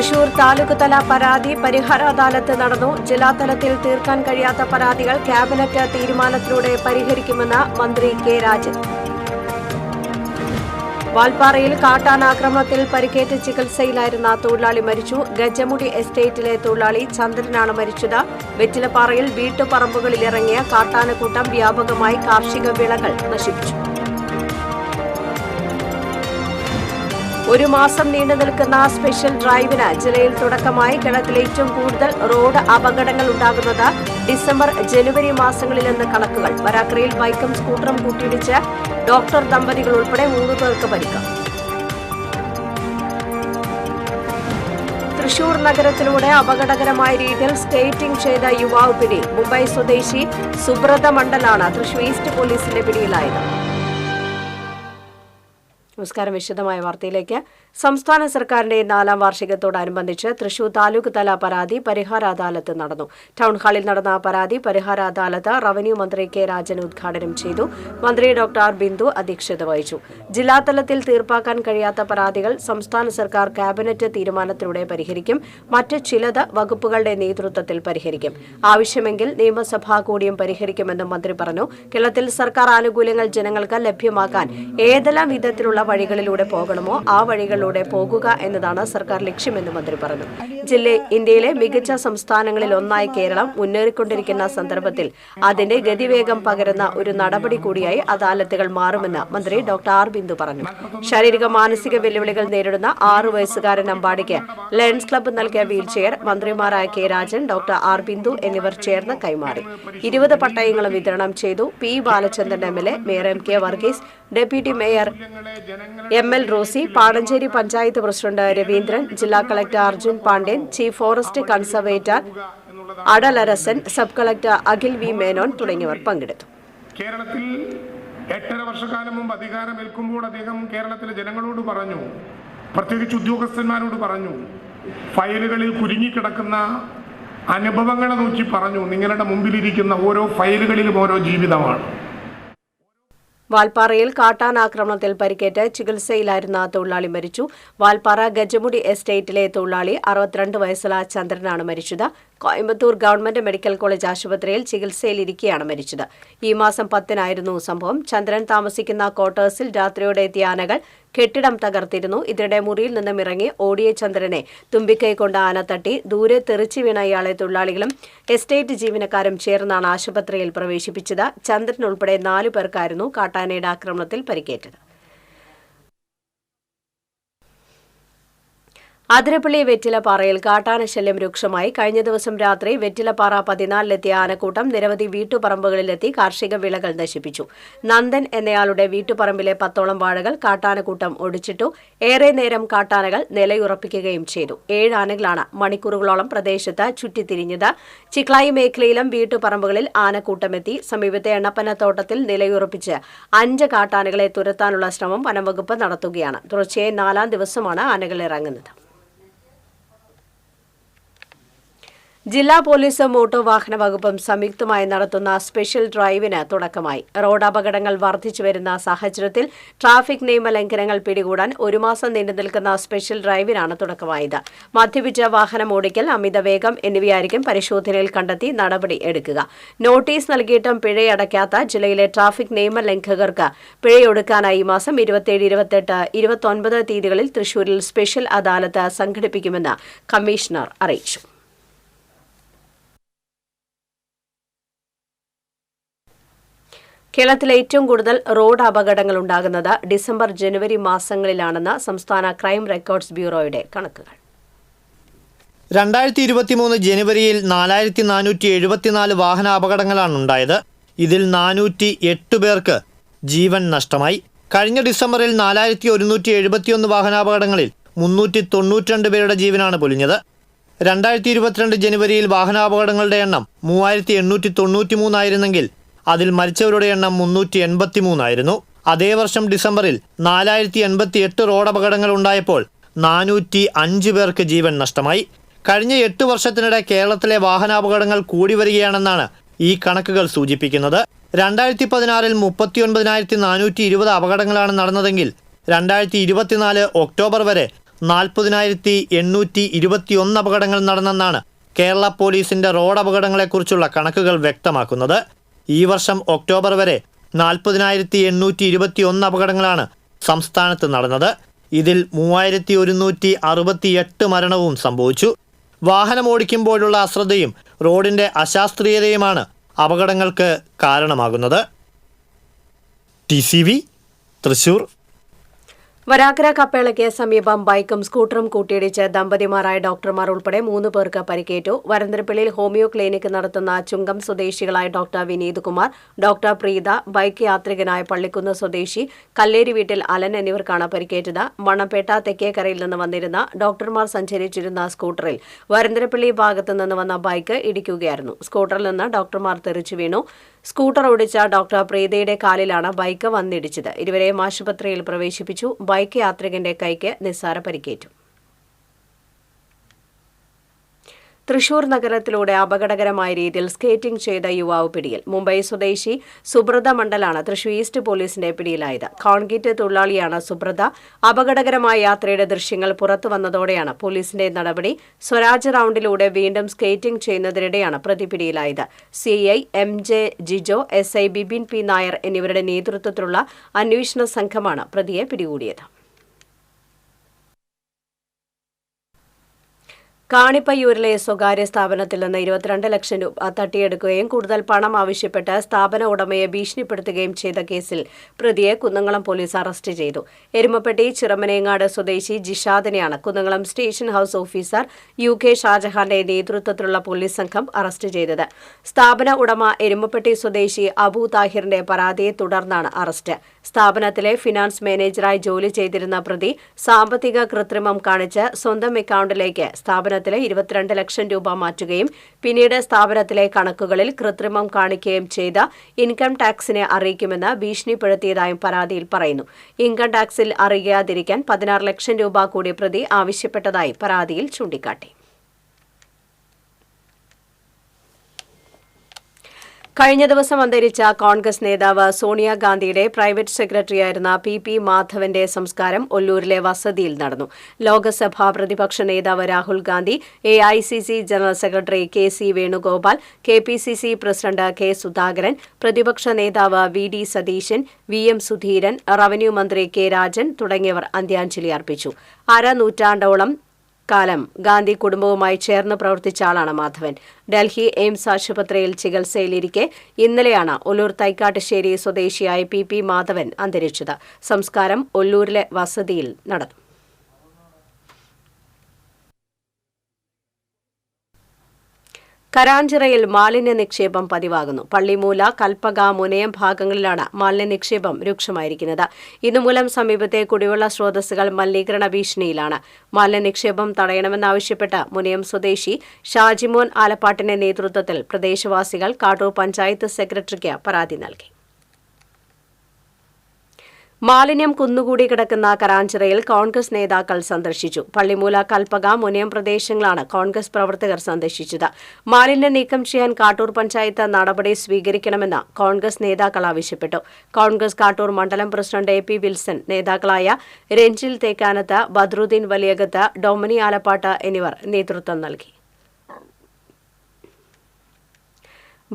തൃശൂർ താലൂക്ക് തല പരാതി പരിഹാര അദാലത്ത് നടന്നു. ജില്ലാതലത്തിൽ തീർക്കാൻ കഴിയാത്ത പരാതികൾ ക്യാബിനറ്റ് തീരുമാനത്തിലൂടെ പരിഹരിക്കുമെന്ന് മന്ത്രി കെ രാജൻ. വാൽപ്പാറയിൽ കാട്ടാനാക്രമണത്തിൽ പരിക്കേറ്റ് ചികിത്സയിലായിരുന്ന തൊഴിലാളി മരിച്ചു. ഗജമുടി എസ്റ്റേറ്റിലെ തൊഴിലാളി ചന്ദ്രനാണ് മരിച്ചത്. വെറ്റിലപ്പാറയിൽ വീട്ടുപറമ്പുകളിലിറങ്ങിയ കാട്ടാനക്കൂട്ടം വ്യാപകമായി കാർഷിക വിളകൾ നശിപ്പിച്ചു. ഒരു മാസം നീണ്ടു നിൽക്കുന്ന സ്പെഷ്യൽ ഡ്രൈവിന് ജില്ലയിൽ തുടക്കമായി. കേരളത്തിൽ ഏറ്റവും കൂടുതൽ റോഡ് അപകടങ്ങൾ ഉണ്ടാകുന്നത് ഡിസംബർ ജനുവരി മാസങ്ങളിലെന്ന് കണക്കുകൾ. വരാക്കരയിൽ ബൈക്കും സ്കൂട്ടറും കൂട്ടിയിടിച്ച് ഡോക്ടർ ദമ്പതികൾ ഉൾപ്പെടെ 3 പേർക്ക് പരിക്ക്. തൃശൂർ നഗരത്തിലൂടെ അപകടകരമായ രീതിയിൽ സ്കേറ്റിംഗ് ചെയ്ത യുവാവ് പിടി. മുംബൈ സ്വദേശി സുബ്രത മണ്ഡലാണ് തൃശൂർ ഈസ്റ്റ് പോലീസിന്റെ പിടിയിലായത്. നമസ്കാരം. വിശദമായ വാർത്തയിലേക്ക്. സംസ്ഥാന സർക്കാരിന്റെ 4ാം വാർഷികത്തോടനുബന്ധിച്ച് തൃശൂർ താലൂക്ക് തല പരാതി പരിഹാര അദാലത്ത് നടന്നു. ടൗൺഹാളിൽ നടന്ന പരാതി പരിഹാര അദാലത്ത് റവന്യൂ മന്ത്രി കെ രാജൻ ഉദ്ഘാടനം ചെയ്തു. മന്ത്രി ഡോക്ടർ ബിന്ദു അധ്യക്ഷത വഹിച്ചു. ജില്ലാതലത്തിൽ തീർപ്പാക്കാൻ കഴിയാത്ത പരാതികൾ സംസ്ഥാന സർക്കാർ ക്യാബിനറ്റ് തീരുമാനത്തിലൂടെ പരിഹരിക്കും. മറ്റ് ചിലത് വകുപ്പുകളുടെ നേതൃത്വത്തിൽ പരിഹരിക്കും. ആവശ്യമെങ്കിൽ നിയമസഭാ കൂടിയും പരിഹരിക്കുമെന്നും മന്ത്രി പറഞ്ഞു. കേരളത്തിൽ സർക്കാർ ആനുകൂല്യങ്ങൾ ജനങ്ങൾക്ക് ലഭ്യമാക്കാൻ ഏതെല്ലാം വിധത്തിലുള്ള വഴികളിലൂടെ പോകണമോ ആ വഴികളിലൂടെ പോകുക എന്നതാണ് സർക്കാർ ലക്ഷ്യമെന്ന് മന്ത്രി പറഞ്ഞു. ഇന്ത്യയിലെ മികച്ച സംസ്ഥാനങ്ങളിൽ ഒന്നായി കേരളം മുന്നേറിക്കൊണ്ടിരിക്കുന്ന സന്ദർഭത്തിൽ അതിന്റെ ഗതിവേഗം പകരുന്ന ഒരു നടപടി കൂടിയായി അദാലത്തുകൾ മാറുമെന്ന് മന്ത്രി ഡോക്ടർ ബിന്ദു പറഞ്ഞു. ശാരീരിക മാനസിക വെല്ലുവിളികൾ നേരിടുന്ന 6 വയസ്സുകാരൻ അമ്പാടിക്ക് ലയൺസ് ക്ലബ്ബ് നൽകിയ വീൽചെയർ മന്ത്രിമാരായ K Rajan, doctor R Bindu എന്നിവർ ചേർന്ന് കൈമാറി. 20 പട്ടയങ്ങളും വിതരണം ചെയ്തു. P Balachandran MLA, mayor MK Varghese, deputy mayor ML Rosy, Padancheri panchayat president Raveendran, ജില്ലാ collector Arjun Pandian, chief forest conservator Atalarasan, sub collector Akhil V Menon തുടങ്ങിയവർ പങ്കെടുത്തു. കേരളത്തിൽ 8.5 വർഷക്കാലം മുമ്പ് അധികാരമേൽക്കുമ്പോൾ അദ്ദേഹം കേരളത്തിലെ ജനങ്ങളോട് പറഞ്ഞു, പ്രത്യേകിച്ച് ഉദ്യോഗസ്ഥന്മാരോട് പറഞ്ഞു, ഫയലുകളിൽ കുരുങ്ങിക്കിടക്കുന്ന അനുഭവങ്ങളെ നോക്കി പറഞ്ഞു, നിങ്ങളുടെ മുമ്പിലിരിക്കുന്ന ഓരോ ഫയലുകളിലും ഓരോ ജീവിതമാണ്. വാൽപ്പാറയിൽ കാട്ടാനാക്രമണത്തിൽ പരിക്കേറ്റ് ചികിത്സയിലായിരുന്ന തൊഴിലാളി മരിച്ചു. വാൽപ്പാറ ഗജമുടി എസ്റ്റേറ്റിലെ തൊഴിലാളി 62 വയസ്സുള്ള ചന്ദ്രനാണ് മരിച്ചത്. കോയമ്പത്തൂർ ഗവൺമെന്റ് മെഡിക്കൽ കോളേജ് ആശുപത്രിയിൽ ചികിത്സയിലിരിക്കെയാണ് മരിച്ചത്. ഈ മാസം 10-നായിരുന്നു സംഭവം. ചന്ദ്രൻ താമസിക്കുന്ന ക്വാർട്ടേഴ്സിൽ രാത്രിയോടെ എത്തിയ ആനകൾ കെട്ടിടം തകർത്തിരുന്നു. ഇതിനിടെ മുറിയിൽ നിന്നും ഇറങ്ങി ഓടിയ ചന്ദ്രനെ തുമ്പിക്കൈ കൊണ്ട് ആന തട്ടി. ദൂരെ തെറിച്ചു വീണ ഇയാളെ തൊഴിലാളികളും എസ്റ്റേറ്റ് ജീവനക്കാരും ചേർന്നാണ് ആശുപത്രിയിൽ പ്രവേശിപ്പിച്ചത്. ചന്ദ്രൻ ഉൾപ്പെടെ 4 പേർക്കായിരുന്നു കാട്ടാനയുടെ ആക്രമണത്തിൽ പരിക്കേറ്റത്. അതിരപ്പള്ളി വെറ്റിലപ്പാറയിൽ കാട്ടാനശല്യം രൂക്ഷമായി. കഴിഞ്ഞ ദിവസം രാത്രി വെറ്റിലപ്പാറ 14-ലെത്തിയ ആനക്കൂട്ടം നിരവധി വീട്ടുപറമ്പുകളിലെത്തി കാർഷിക വിളകൾ നശിപ്പിച്ചു. നന്ദൻ എന്നയാളുടെ വീട്ടുപറമ്പിലെ 10ഓളം വാഴകൾ കാട്ടാനക്കൂട്ടം ഒടിച്ചിട്ടു. ഏറെ നേരം കാട്ടാനകൾ നിലയുറപ്പിക്കുകയും ചെയ്തു. 7 ആനകളാണ് മണിക്കൂറുകളോളം പ്രദേശത്ത് ചുറ്റിത്തിരിഞ്ഞത്. ചിക്ലായി മേഖലയിലും വീട്ടുപറമ്പുകളിൽ ആനക്കൂട്ടമെത്തി. സമീപത്തെ എണ്ണപ്പനത്തോട്ടത്തിൽ നിലയുറപ്പിച്ച് 5 കാട്ടാനകളെ തുരത്താനുള്ള ശ്രമം വനംവകുപ്പ് നടത്തുകയാണ്. തുടർച്ചയായി 4ാം ദിവസമാണ് ആനകൾ ഇറങ്ങുന്നത്. ജില്ലാ പോലീസും മോട്ടോർ വാഹന വകുപ്പും സംയുക്തമായി നടത്തുന്ന സ്പെഷ്യൽ ഡ്രൈവിന് തുടക്കമായി. റോഡ് അപകടങ്ങൾ വർദ്ധിച്ചുവരുന്ന സാഹചര്യത്തിൽ ട്രാഫിക് നിയമലംഘനങ്ങൾ പിടികൂടാൻ 1 മാസം നീണ്ടുനിൽക്കുന്ന സ്പെഷ്യൽ ഡ്രൈവിനാണ് തുടക്കമായത്. മദ്യപിച്ച വാഹനം ഓടിക്കൽ, അമിതവേഗം എന്നിവയായിരിക്കും പരിശോധനയിൽ കണ്ടെത്തി നടപടി എടുക്കുക. നോട്ടീസ് നൽകിയിട്ടും പിഴയടയ്ക്കാത്ത ജില്ലയിലെ ട്രാഫിക് നിയമലംഘകർക്ക് പിഴയൊടുക്കാനായി ഈ മാസം 27, 28, 29 തീയതികളിൽ തൃശൂരിൽ സ്പെഷ്യൽ അദാലത്ത് സംഘടിപ്പിക്കുമെന്ന് കമ്മീഷണർ അറിയിച്ചു. കേരളത്തിൽ ഏറ്റവും കൂടുതൽ റോഡ് അപകടങ്ങൾ ഉണ്ടാകുന്നത് ഡിസംബർ ജനുവരി മാസങ്ങളിലാണെന്ന് സംസ്ഥാന ക്രൈം റെക്കോർഡ്സ് ബ്യൂറോയുടെ കണക്കുകൾ. 2023 ജനുവരിയിൽ 4474 വാഹനാപകടങ്ങളാണ് ഉണ്ടായത്. ഇതിൽ 408 പേർക്ക് ജീവൻ നഷ്ടമായി. കഴിഞ്ഞ ഡിസംബറിൽ 4171 വാഹനാപകടങ്ങളിൽ 392 പേരുടെ ജീവനാണ് പൊലിഞ്ഞത്. 2022 ജനുവരിയിൽ വാഹനാപകടങ്ങളുടെ എണ്ണം 3893 ആയിരുന്നെങ്കിൽ അതിൽ മരിച്ചവരുടെ എണ്ണം 383 ആയിരുന്നു. അതേ വർഷം ഡിസംബറിൽ 4088 റോഡപകടങ്ങൾ ഉണ്ടായപ്പോൾ 405 പേർക്ക് ജീവൻ നഷ്ടമായി. കഴിഞ്ഞ 8 വർഷത്തിനിടെ കേരളത്തിലെ വാഹനാപകടങ്ങൾ കൂടി വരികയാണെന്നാണ് ഈ കണക്കുകൾ സൂചിപ്പിക്കുന്നത്. 2016-ൽ 39,420 അപകടങ്ങളാണ് നടന്നതെങ്കിൽ 2024 ഒക്ടോബർ വരെ 40,821 അപകടങ്ങൾ നടന്നെന്നാണ് കേരള പോലീസിന്റെ റോഡ് അപകടങ്ങളെക്കുറിച്ചുള്ള കണക്കുകൾ വ്യക്തമാക്കുന്നത്. ഈ വർഷം ഒക്ടോബർ വരെ 40,821 അപകടങ്ങളാണ് സംസ്ഥാനത്ത് നടന്നത്. ഇതിൽ 3,168 മരണവും സംഭവിച്ചു. വാഹനമോടിക്കുമ്പോഴുള്ള അശ്രദ്ധയും റോഡിന്റെ അശാസ്ത്രീയതയുമാണ് അപകടങ്ങൾക്ക് കാരണമാകുന്നത്. TCV തൃശൂർ. വരാക്കര കപ്പേളയ്ക്ക് സമീപം ബൈക്കും സ്കൂട്ടറും കൂട്ടിയിടിച്ച് ദമ്പതിമാരായ ഡോക്ടർമാർ ഉൾപ്പെടെ 3 പേർക്ക് പരിക്കേറ്റു. വരന്തരപ്പള്ളിയിൽ ഹോമിയോ ക്ലിനിക് നടത്തുന്ന ചുങ്കം സ്വദേശികളായ doctor Vineeth Kumar, doctor Preetha, bike യാത്രികനായ പള്ളിക്കുന്ന് സ്വദേശി കല്ലേരി വീട്ടിൽ അലൻ എന്നിവർക്കാണ് പരിക്കേറ്റത്. മണ്ണപ്പേട്ട തെക്കേക്കരയിൽ നിന്ന് വന്നിരുന്ന ഡോക്ടർമാർ സഞ്ചരിച്ചിരുന്ന സ്കൂട്ടറിൽ വരന്തരപ്പള്ളി ഭാഗത്തു നിന്ന് വന്ന ബൈക്ക് ഇടിക്കുകയായിരുന്നു. സ്കൂട്ടറിൽ നിന്ന് ഡോക്ടർമാർ തെറിച്ചു വീണു. സ്കൂട്ടർ ഓടിച്ച ഡോക്ടർ പ്രീതയുടെ കാലിലാണ് ബൈക്ക് വന്നിടിച്ചത്. ഇരുവരെയും ആശുപത്രിയിൽ പ്രവേശിപ്പിച്ചു. ബൈക്ക് യാത്രികന്റെ കൈക്ക് നിസ്സാര പരിക്കേറ്റു. തൃശൂർ നഗരത്തിലൂടെ അപകടകരമായ രീതിയിൽ സ്കേറ്റിംഗ് ചെയ്ത യുവാവ് പിടിയിൽ. മുംബൈ സ്വദേശി സുബ്രത മണ്ഡലാണ് തൃശൂർ ഈസ്റ്റ് പോലീസിന്റെ പിടിയിലായത്. കോൺക്രീറ്റ് തൊഴിലാളിയാണ് സുബ്രത. അപകടകരമായ യാത്രയുടെ ദൃശ്യങ്ങൾ പുറത്തുവന്നതോടെയാണ് പോലീസിന്റെ നടപടി. സ്വരാജ് റൌണ്ടിലൂടെ വീണ്ടും സ്കേറ്റിംഗ് ചെയ്യുന്നതിനിടെയാണ് പ്രതി പിടിയിലായത്. CI MJ Jijo, SI Bibin P Nair എന്നിവരുടെ നേതൃത്വത്തിലുള്ള അന്വേഷണ സംഘമാണ് പ്രതിയെ പിടികൂടിയത്. കാണിപ്പയ്യൂരിലെ സ്വകാര്യ സ്ഥാപനത്തിൽ നിന്ന് 22 ലക്ഷം രൂപ തട്ടിയെടുക്കുകയും കൂടുതൽ പണം ആവശ്യപ്പെട്ട് സ്ഥാപന ഉടമയെ ഭീഷണിപ്പെടുത്തുകയും ചെയ്ത കേസിൽ പ്രതിയെ കുന്നംകുളം പോലീസ് അറസ്റ്റ് ചെയ്തു. എരുമപ്പെട്ടി ചിറമനേങ്ങാട് സ്വദേശി ജിഷാദിനെയാണ് Kunnamkulam station house officer UK ഷാജഹാന്റെ നേതൃത്വത്തിലുള്ള പോലീസ് സംഘം അറസ്റ്റ് ചെയ്തത്. സ്ഥാപന ഉടമ എരുമപ്പെട്ടി സ്വദേശി അബു താഹിറിന്റെ പരാതിയെ തുടർന്നാണ് അറസ്റ്റ്. സ്ഥാപനത്തിലെ ഫിനാൻസ് മാനേജറായി ജോലി ചെയ്തിരുന്ന പ്രതി സാമ്പത്തിക കൃത്രിമം കാണിച്ച് സ്വന്തം അക്കൌണ്ടിലേക്ക് സ്ഥാപനത്തിലെ 22 ലക്ഷം രൂപ മാറ്റുകയും പിന്നീട് സ്ഥാപനത്തിലെ കണക്കുകളിൽ കൃത്രിമം കാണിക്കുകയും ചെയ്ത ഇൻകം ടാക്സിനെ അറിയിക്കുമെന്ന് ഭീഷണിപ്പെടുത്തിയതായും പരാതിയിൽ പറയുന്നു. ഇൻകം ടാക്സിൽ അറിയാതിരിക്കാൻ 16 ലക്ഷം രൂപ കൂടി പ്രതി ആവശ്യപ്പെട്ടതായി പരാതിയിൽ ചൂണ്ടിക്കാട്ടി. കഴിഞ്ഞ ദിവസം അന്തരിച്ച കോൺഗ്രസ് നേതാവ് സോണിയാഗാന്ധിയുടെ പ്രൈവറ്റ് സെക്രട്ടറിയായിരുന്ന PP മാധവന്റെ സംസ്കാരം ഒല്ലൂരിലെ വസതിയിൽ നടന്നു. ലോക്സഭാ പ്രതിപക്ഷ നേതാവ് Rahul Gandhi, AICC general secretary KC Venugopal, KPCC president K Sudhakaran, പ്രതിപക്ഷ നേതാവ് VD Satheesan, VM Sudheeran, revenue മന്ത്രി K രാജൻ തുടങ്ങിയവർ അന്ത്യാഞ്ജലി അർപ്പിച്ചു. അരനൂറ്റാണ്ടോളം കാലം ഗാന്ധി കുടുംബവുമായി ചേർന്ന് പ്രവർത്തിച്ച ആളാണ് മാധവൻ. ഡൽഹി എയിംസ് ആശുപത്രിയിൽ ചികിത്സയിലിരിക്കെ ഇന്നലെയാണ് ഒല്ലൂർ തൈക്കാട്ടുശ്ശേരി സ്വദേശിയായ PP മാധവൻ അന്തരിച്ചത്. സംസ്കാരം ഒല്ലൂരിലെ വസതിയിൽ നടന്നു. കരാഞ്ചിറയിൽ മാലിന്യ നിക്ഷേപം പതിവാകുന്നു. പള്ളിമൂല, കൽപ്പക, മുനയം ഭാഗങ്ങളിലാണ് മാലിന്യ നിക്ഷേപം രൂക്ഷമായിരിക്കുന്നത്. ഇതുമൂലം സമീപത്തെ കുടിവെള്ള സ്രോതസ്സുകൾ മലിനീകരണ ഭീഷണിയിലാണ്. മാലിന്യ നിക്ഷേപം തടയണമെന്നാവശ്യപ്പെട്ട് മുനയം സ്വദേശി ഷാജിമോൻ ആലപ്പാട്ടിന്റെ നേതൃത്വത്തിൽ പ്രദേശവാസികൾ കാട്ടൂർ പഞ്ചായത്ത് സെക്രട്ടറിക്ക് പരാതി നൽകി. മാലിന്യം കുന്നുകൂടി കിടക്കുന്ന കരാഞ്ചിറയിൽ കോൺഗ്രസ് നേതാക്കൾ സന്ദർശിച്ചു. പള്ളിമൂല, കൽപ്പക, മുനയം പ്രദേശങ്ങളാണ് കോൺഗ്രസ് പ്രവർത്തകർ സന്ദർശിച്ചത്. മാലിന്യം നീക്കം ചെയ്യാൻ കാട്ടൂർ പഞ്ചായത്ത് നടപടി സ്വീകരിക്കണമെന്ന് കോൺഗ്രസ് നേതാക്കൾ ആവശ്യപ്പെട്ടു. കോൺഗ്രസ് കാട്ടൂർ മണ്ഡലം പ്രസിഡന്റ് AP വിൽസൺ, നേതാക്കളായ രഞ്ജിൽ തേക്കാനത്ത്, ബദ്രുദ്ദീൻ വലിയകത്ത്, ഡൊമിനി ആലപ്പാട്ട് എന്നിവർ നേതൃത്വം നൽകി.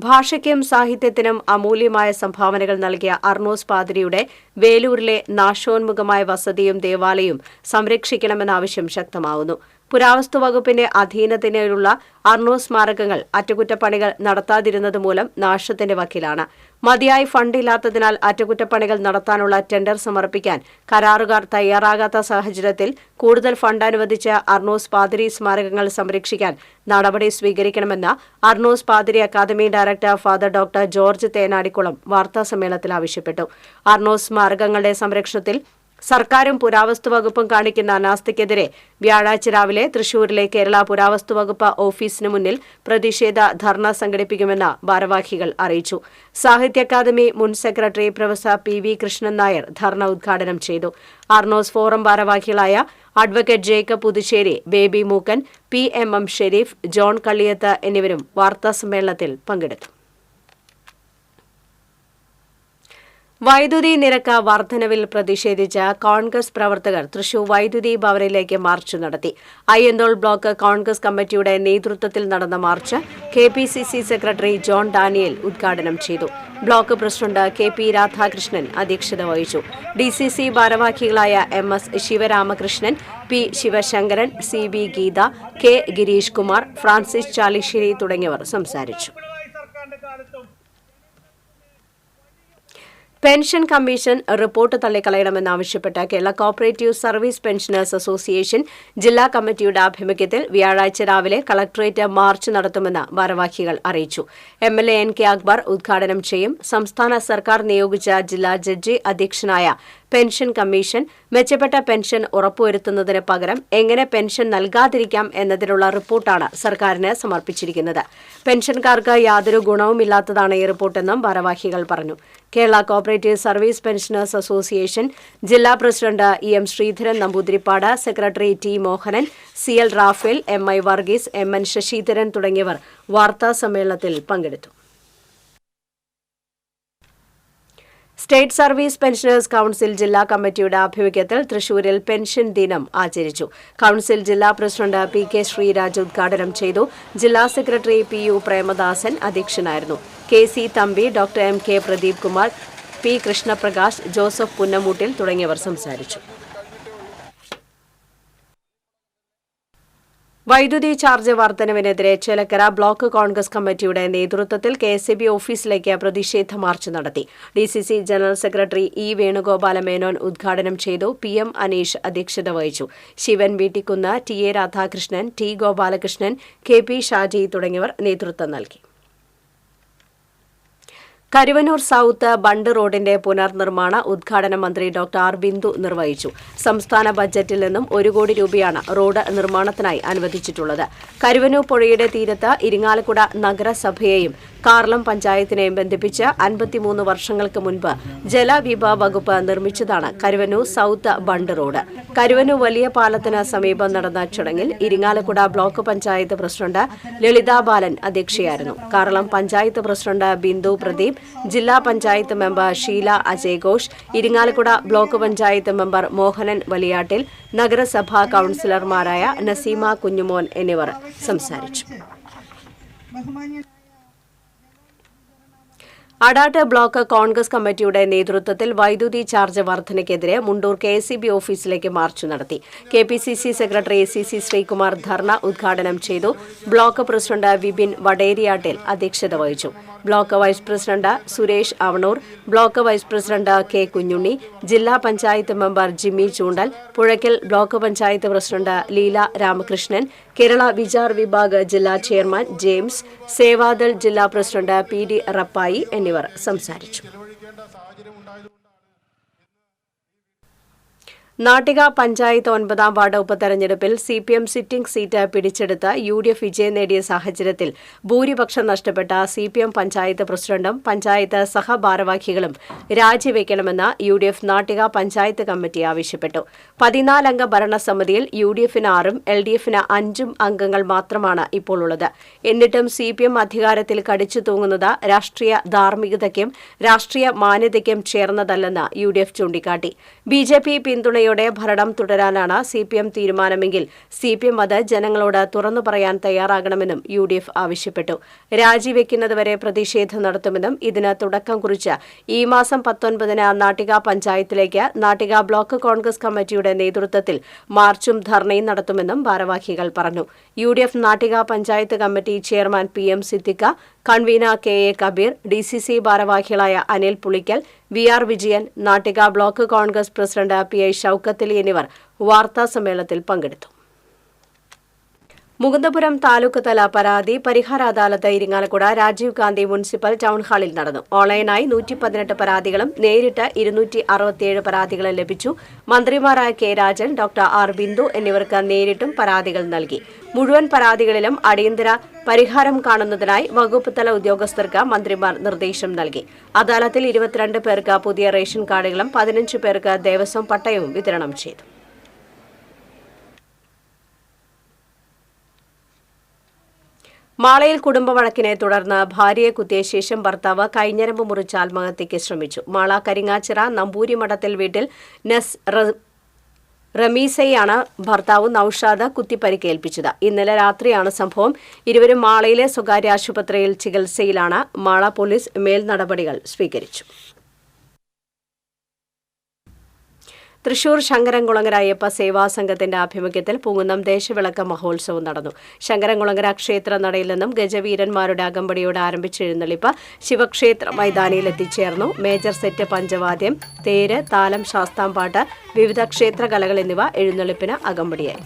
ഭാഷയ്ക്കും സാഹിത്യത്തിനും അമൂല്യമായ സംഭാവനകൾ നൽകിയ അർണോസ് പാതിരിയുടെ വേലൂരിലെ നാശോന്മുഖമായ വസതിയും ദേവാലയവും സംരക്ഷിക്കണമെന്ന ആവശ്യം ശക്തമാവുന്നു. പുരാവസ്തു വകുപ്പിന്റെ അധീനതയിലുള്ള അർണോസ് സ്മാരകങ്ങൾ അറ്റകുറ്റപ്പണികൾ നടത്താതിരുന്നതുമൂലം നാശത്തിന്റെ വക്കിലാണ്. മതിയായ ഫണ്ടില്ലാത്തതിനാൽ അറ്റകുറ്റപ്പണികൾ നടത്താനുള്ള ടെൻഡർ സമർപ്പിക്കാൻ കരാറുകാർ തയ്യാറാകാത്ത സാഹചര്യത്തിൽ കൂടുതൽ ഫണ്ട് അനുവദിച്ച് അർണോസ് പാതിരി സ്മാരകങ്ങൾ സംരക്ഷിക്കാൻ നടപടി സ്വീകരിക്കണമെന്ന് Arnos Pathiri academy director father doctor George Thenadikulam വാർത്താസമ്മേളനത്തിൽ ആവശ്യപ്പെട്ടു. അർണോസ് സ്മാരകങ്ങളുടെ സംരക്ഷണത്തിൽ സർക്കാരും പുരാവസ്തു വകുപ്പും കാണിക്കുന്ന അനാസ്ഥയ്ക്കെതിരെ വ്യാഴാഴ്ച രാവിലെ തൃശൂരിലെ കേരള പുരാവസ്തു വകുപ്പ് ഓഫീസിന് മുന്നിൽ പ്രതിഷേധ ധർണ സംഘടിപ്പിക്കുമെന്ന് ഭാരവാഹികൾ അറിയിച്ചു. സാഹിത്യ അക്കാദമി മുൻ secretary professor PV Krishnan Nair dharna ഉദ്ഘാടനം ചെയ്തു. അർണോസ് ഫോറം ഭാരവാഹികളായ advocate Jacob Puthussery, Baby Mookkan, PMM Sherif, John Kalliyath എന്നിവരും വാർത്താസമ്മേളനത്തിൽ പങ്കെടുത്തു. വൈദ്യുതി നിരക്ക് വർധനവിൽ പ്രതിഷേധിച്ച കോൺഗ്രസ് പ്രവർത്തകർ തൃശൂർ വൈദ്യുതി ഭവനിലേക്ക് മാർച്ച് നടത്തി. അയ്യന്തോൾ ബ്ലോക്ക് കോൺഗ്രസ് കമ്മിറ്റിയുടെ നേതൃത്വത്തിൽ നടന്ന March KPCC secretary John Daniel ഉദ്ഘാടനം ചെയ്തു. Block president K P. രാധാകൃഷ്ണൻ അധ്യക്ഷത വഹിച്ചു. ഡിസിസി ഭാരവാഹികളായ MS. Sivaramakrishnan, P. Sivasankaran, CB. Geetha, K. Girish Kumar, Francis Chalissery തുടങ്ങിയവർ സംസാരിച്ചു. പെൻഷൻ കമ്മീഷൻ റിപ്പോർട്ട് തള്ളിക്കളയണമെന്നാവശ്യപ്പെട്ട് Kerala cooperative service pensioners association ജില്ലാ കമ്മിറ്റിയുടെ ആഭിമുഖ്യത്തിൽ വ്യാഴാഴ്ച രാവിലെ കളക്ടറേറ്റ് മാർച്ച് നടത്തുമെന്ന് ഭാരവാഹികൾ അറിയിച്ചു. എം.എൽ.എ. എൻ.കെ. അക്ബർ ഉദ്ഘാടനം ചെയ്യും. സംസ്ഥാന സർക്കാർ നിയോഗിച്ച ജില്ലാ ജഡ്ജി അധ്യക്ഷനായ പെൻഷൻ കമ്മീഷൻ മെച്ചപ്പെട്ട പെൻഷൻ ഉറപ്പുവരുത്തുന്നതിന് പകരം എങ്ങനെ പെൻഷൻ നൽകാതിരിക്കാം എന്നതിനുള്ള റിപ്പോർട്ടാണ് സർക്കാരിന് സമർപ്പിച്ചിരിക്കുന്നത്. പെൻഷൻകാർക്ക് യാതൊരു ഗുണവുമില്ലാത്തതാണ് ഈ റിപ്പോർട്ടെന്നും ഭാരവാഹികൾ പറഞ്ഞു. Kerala cooperative service pensioners association ജില്ലാ president EM. Sreedharan Namboothiripad, secretary T. Mohanan, CL. Raphael, MI. Varghese, MN. Sasidharan തുടങ്ങിയവർ വാർത്താസമ്മേളനത്തിൽ പങ്കെടുത്തു. സ്റ്റേറ്റ് സർവീസ് പെൻഷനേഴ്സ് കൌൺസിൽ ജില്ലാ കമ്മിറ്റിയുടെ ആഭിമുഖ്യത്തിൽ തൃശൂരിൽ പെൻഷൻ ദിനം ആചരിച്ചു. കൌൺസിൽ ജില്ലാ പ്രസിഡന്റ് പി. കെ. ശ്രീരാജ് ഉദ്ഘാടനം ചെയ്തു. ജില്ലാ സെക്രട്ടറി പി. യു. പ്രേമദാസൻ അധ്യക്ഷനായിരുന്നു. K. C. Thampi, doctor M. K. Pradeep Kumar, P. Krishnaprakash, Joseph Punnamoottil തുടങ്ങിയവർ സംസാരിച്ചു. വൈദ്യുതി ചാർജ് വർധനവിനെതിരെ ചേലക്കര ബ്ലോക്ക് കോൺഗ്രസ് കമ്മിറ്റിയുടെ നേതൃത്വത്തിൽ കെഎസ്ഇബി ഓഫീസിലേക്ക് പ്രതിഷേധ മാർച്ച് നടത്തി. DCC general secretary E. Venugopala Menon ഉദ്ഘാടനം ചെയ്തു. പി.എം. അനീഷ് അധ്യക്ഷത വഹിച്ചു. Sivan Veettikunnu, T. A. Radhakrishnan, T. Gopalakrishnan, K. P. Shaji തുടങ്ങിയവർ നേതൃത്വം നൽകി. കരുവന്നൂർ സൌത്ത് ബണ്ട് റോഡിന്റെ പുനർനിർമ്മാണ ഉദ്ഘാടനം മന്ത്രി ഡോക്ടർ ആർ. ബിന്ദു നിർവഹിച്ചു. സംസ്ഥാന ബജറ്റിൽ നിന്നും 1 കോടി രൂപയാണ് റോഡ് നിർമ്മാണത്തിനായി അനുവദിച്ചിട്ടുള്ളത്. കരുവന്നൂർ പുഴയുടെ തീരത്ത് ഇരിങ്ങാലക്കുട നഗരസഭയെയും കാർളം പഞ്ചായത്തിനെയും ബന്ധിപ്പിച്ച് 53 വർഷങ്ങൾക്ക് മുൻപ് ജലവിഭവ വകുപ്പ് നിർമ്മിച്ചതാണ് Karuvannur south bund road. Karuvannur വലിയ പാലത്തിന് സമീപം നടന്ന ചടങ്ങിൽ ഇരിങ്ങാലക്കുട ബ്ലോക്ക് പഞ്ചായത്ത് പ്രസിഡന്റ് ലളിതാ ബാലൻ അധ്യക്ഷയായിരുന്നു. കാർളം പഞ്ചായത്ത് പ്രസിഡന്റ് ബിന്ദു പ്രദീപ്, ജില്ലാ panchayat member Sheela Ajay Ghosh, Irinjalakuda block panchayat member Mohanan Valiyattil, നഗരസഭാ കൌൺസിലർമാരായ നസീമ കുഞ്ഞുമോൻ എന്നിവർ സംസാരിച്ചു. അടാട്ട് ബ്ലോക്ക് കോൺഗ്രസ് കമ്മിറ്റിയുടെ നേതൃത്വത്തിൽ വൈദ്യുതി ചാർജ് വർധനയ്ക്കെതിരെ മുണ്ടൂർ കെഎസ്ഇബി ഓഫീസിലേക്ക് മാർച്ച് നടത്തി. KPCC secretary CC. Sreekumar dharna ഉദ്ഘാടനം ചെയ്തു. ബ്ലോക്ക് പ്രസിഡന്റ് വിപിൻ വടേരിയാട്ടിൽ അധ്യക്ഷത വഹിച്ചു. Block vice president Suresh Avanoor, block vice president K. Kunjunni, ജില്ലാ panchayat member Jimmy Choondal, Puzhakkal block panchayat president Leela Ramakrishnan, Kerala Vichar Vibhag ജില്ലാ ചെയർമാൻ ജെയിംസ്, സേവാദൾ ജില്ലാ പ്രസിഡന്റ് പി. ഡി. റപ്പായി എന്നിവർ സംസാരിച്ചു. നാട്ടിക പഞ്ചായത്ത് 9ാം വാർഡ് ഉപതെരഞ്ഞെടുപ്പിൽ സിപിഎം സിറ്റിംഗ് സീറ്റ് പിടിച്ചെടുത്ത് യു.ഡി.എഫ് വിജയം നേടിയ സാഹചര്യത്തിൽ ഭൂരിപക്ഷം നഷ്ടപ്പെട്ട സിപിഎം പഞ്ചായത്ത് പ്രസിഡന്റും പഞ്ചായത്ത് സഹഭാരവാഹികളും രാജിവെക്കണമെന്ന് യു.ഡി.എഫ് നാട്ടിക പഞ്ചായത്ത് കമ്മിറ്റി ആവശ്യപ്പെട്ടു. 14 അംഗ ഭരണസമിതിയിൽ യു.ഡി.എഫിന് 6ഉം എൽ.ഡി.എഫിന് 5ഉം അംഗങ്ങൾ മാത്രമാണ് ഇപ്പോൾ ഉള്ളത്. എന്നിട്ടും സിപിഎം അധികാരത്തിൽ കടിച്ചു തൂങ്ങുന്നത് രാഷ്ട്രീയ ധാർമ്മികതയ്ക്കും രാഷ്ട്രീയ മാന്യതയ്ക്കും ചേർന്നതല്ലെന്ന് യു.ഡി.എഫ് ചൂണ്ടിക്കാട്ടി. ബി.ജെ.പി പിന്തുണ ഭരണം തുടരാനാണ് സിപിഎം തീരുമാനമെങ്കിൽ സിപിഎം അത് ജനങ്ങളോട് തുറന്നു പറയാൻ തയ്യാറാകണമെന്നും യു.ഡി.എഫ് ആവശ്യപ്പെട്ടു. രാജിവെക്കുന്നതുവരെ പ്രതിഷേധം നടത്തുമെന്നും ഇതിന് തുടക്കം കുറിച്ച് ഈ മാസം 19-ന് നാട്ടിക പഞ്ചായത്തിലേക്ക് നാട്ടിക ബ്ലോക്ക് കോൺഗ്രസ് കമ്മിറ്റിയുടെ നേതൃത്വത്തിൽ മാർച്ചും ധർണയും നടത്തുമെന്നും ഭാരവാഹികൾ പറഞ്ഞു. UDF Nattika panchayat committee chairman PM. Siddiqa, convener K. A. Kabeer, DCC ഭാരവാഹികളായ Anil Pulikkal, VR. Vijayan, Nattika block Congress president PI. Shoukathali എന്നിവർ വാർത്താസമ്മേളനത്തിൽ പങ്കെടുത്തു. മുകുന്ദപുരം താലൂക്ക് തല പരാതി പരിഹാര അദാലത്ത് ഇരിങ്ങാലക്കുട രാജീവ് ഗാന്ധി മുനിസിപ്പൽ ടൗൺ ഹാളിൽ നടന്നു. ഓൺലൈനായി 118 പരാതികളും നേരിട്ട് 267 പരാതികളും ലഭിച്ചു. മന്ത്രിമാരായ K. Rajan, doctor R. Bindu എന്നിവർക്ക് നേരിട്ടും പരാതികൾ നൽകി. മുഴുവൻ പരാതികളിലും അടിയന്തര പരിഹാരം കാണുന്നതിനായി വകുപ്പ് തല ഉദ്യോഗസ്ഥർക്ക് മന്ത്രിമാർ നിർദ്ദേശം നൽകി. അദാലത്തിൽ 22 പേർക്ക് പുതിയ റേഷൻ കാർഡുകളും 15 പേർക്ക് ദേവസ്വം പട്ടയവും വിതരണം ചെയ്തു. മാളയിൽ കുടുംബ വഴക്കിനെ തുടർന്ന് ഭാര്യയെ കുത്തിയ ശേഷം ഭർത്താവ് കൈഞ്ഞരമ്പ് മുറിച്ച് ആത്മഹത്യയ്ക്ക് ശ്രമിച്ചു. മാള കരിങ്ങാച്ചിറ നമ്പൂരിമഠത്തിൽ വീട്ടിൽ റമീസയാണ് ഭർത്താവ് നൌഷാദ് കുത്തിപ്പരിക്കേൽപ്പിച്ചത്. ഇന്നലെ രാത്രിയാണ് സംഭവം. ഇരുവരും മാളയിലെ സ്വകാര്യ ആശുപത്രിയിൽ ചികിത്സയിലാണ്. മാള പോലീസ് മേൽനടപടികൾ സ്വീകരിച്ചു. തൃശൂർ ശങ്കരംകുളങ്ങര അയ്യപ്പ സേവാ സംഘത്തിന്റെ ആഭിമുഖ്യത്തിൽ പൂങ്കുന്നം ദേശവിളക്ക് മഹോത്സവം നടന്നു. ശങ്കരംകുളങ്ങര ക്ഷേത്ര നടയിൽ നിന്നും ഗജവീരന്മാരുടെ അകമ്പടിയോടെ ആരംഭിച്ച എഴുന്നള്ളിപ്പ് ശിവക്ഷേത്ര മൈതാനിയിൽ എത്തിച്ചേർന്നു. മേജർ സെറ്റ്, പഞ്ചവാദ്യം, തേര്, താലം, ശാസ്താംപാട്ട്, വിവിധ ക്ഷേത്രകലകൾ എന്നിവ എഴുന്നള്ളിപ്പിന് അകമ്പടിയായി.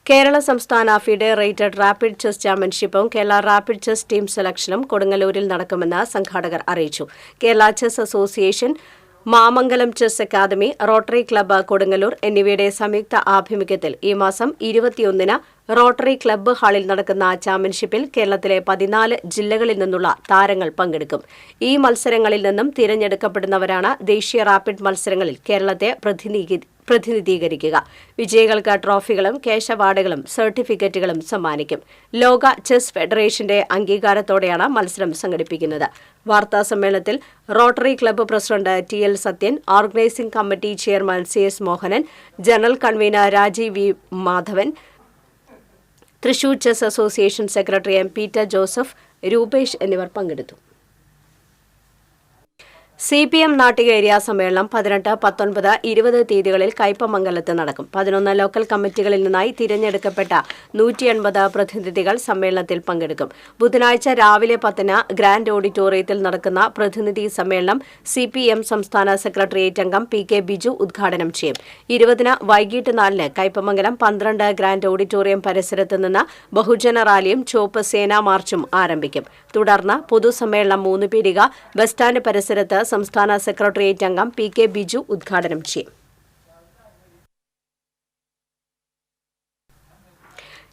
കേരള സംസ്ഥാന ഫെഡറേറ്റഡ് റാപ്പിഡ് ചെസ് ചാമ്പ്യൻഷിപ്പും കേരള റാപ്പിഡ് ചെസ് ടീം സെലക്ഷനും കൊടുങ്ങല്ലൂരിൽ നടക്കുമെന്ന് സംഘാടകർ അറിയിച്ചു. Kerala chess association, Mamangalam chess academy, rotary club Kodungallur എന്നിവയുടെ സംയുക്ത ആഭിമുഖ്യത്തിൽ ഈ മാസം 21-ന് റോട്ടറി ക്ലബ്ബ് ഹാളിൽ നടക്കുന്ന ചാമ്പ്യൻഷിപ്പിൽ കേരളത്തിലെ 14 ജില്ലകളിൽ നിന്നുള്ള താരങ്ങൾ പങ്കെടുക്കും. ഈ മത്സരങ്ങളിൽ നിന്നും തിരഞ്ഞെടുക്കപ്പെടുന്നവരാണ് ദേശീയ റാപ്പിഡ് മത്സരങ്ങളിൽ കേരളത്തെ പ്രതിനിധീകരിക്കുക. വിജയികൾക്ക് ട്രോഫികളും ക്യാഷ് അവാർഡുകളും സർട്ടിഫിക്കറ്റുകളും സമ്മാനിക്കും. ലോക ചെസ് ഫെഡറേഷന്റെ അംഗീകാരത്തോടെയാണ് മത്സരം സംഘടിപ്പിക്കുന്നത്. വാർത്താസമ്മേളനത്തിൽ rotary club president TL. Sathyan, organising committee chairman CS. Mohanan, general convener Rajiv V. Madhavan, Thrissur chess association secretary M. Peter Joseph, Roopesh എന്നിവർ പങ്കെടുത്തു. CPM നാട്ടിക ഏരിയ സമ്മേളനം 18, 19, 20 തീയതികളിൽ കയ്പമംഗലത്ത് നടക്കും. 11 ലോക്കൽ കമ്മിറ്റികളിൽ നിന്നായി തിരഞ്ഞെടുക്കപ്പെട്ട 180 പ്രതിനിധികൾ സമ്മേളനത്തിൽ പങ്കെടുക്കും. ബുധനാഴ്ച രാവിലെ 10-ന് ഗ്രാൻഡ് ഓഡിറ്റോറിയത്തിൽ നടക്കുന്ന പ്രതിനിധി സമ്മേളനം CPM സംസ്ഥാന സെക്രട്ടേറിയറ്റ് അംഗം P.K. ബിജു ഉദ്ഘാടനം ചെയ്യും. 20-ന് വൈകിട്ട് 4-ന് കയ്പമംഗലം 12 ഗ്രാൻഡ് ഓഡിറ്റോറിയം പരിസരത്ത് നിന്ന് ബഹുജന റാലിയും ചുവപ്പ് സേനാ മാർച്ചും ആരംഭിക്കും. തുടർന്ന് പൊതുസമ്മേളനം 3 പീടിക ബസ് സ്റ്റാൻഡ് പരിസരത്ത് സംസ്ഥാന സെക്രട്ടേറിയറ്റ് അംഗം P.K. ബിജു ഉദ്ഘാടനം ചെയ്യും.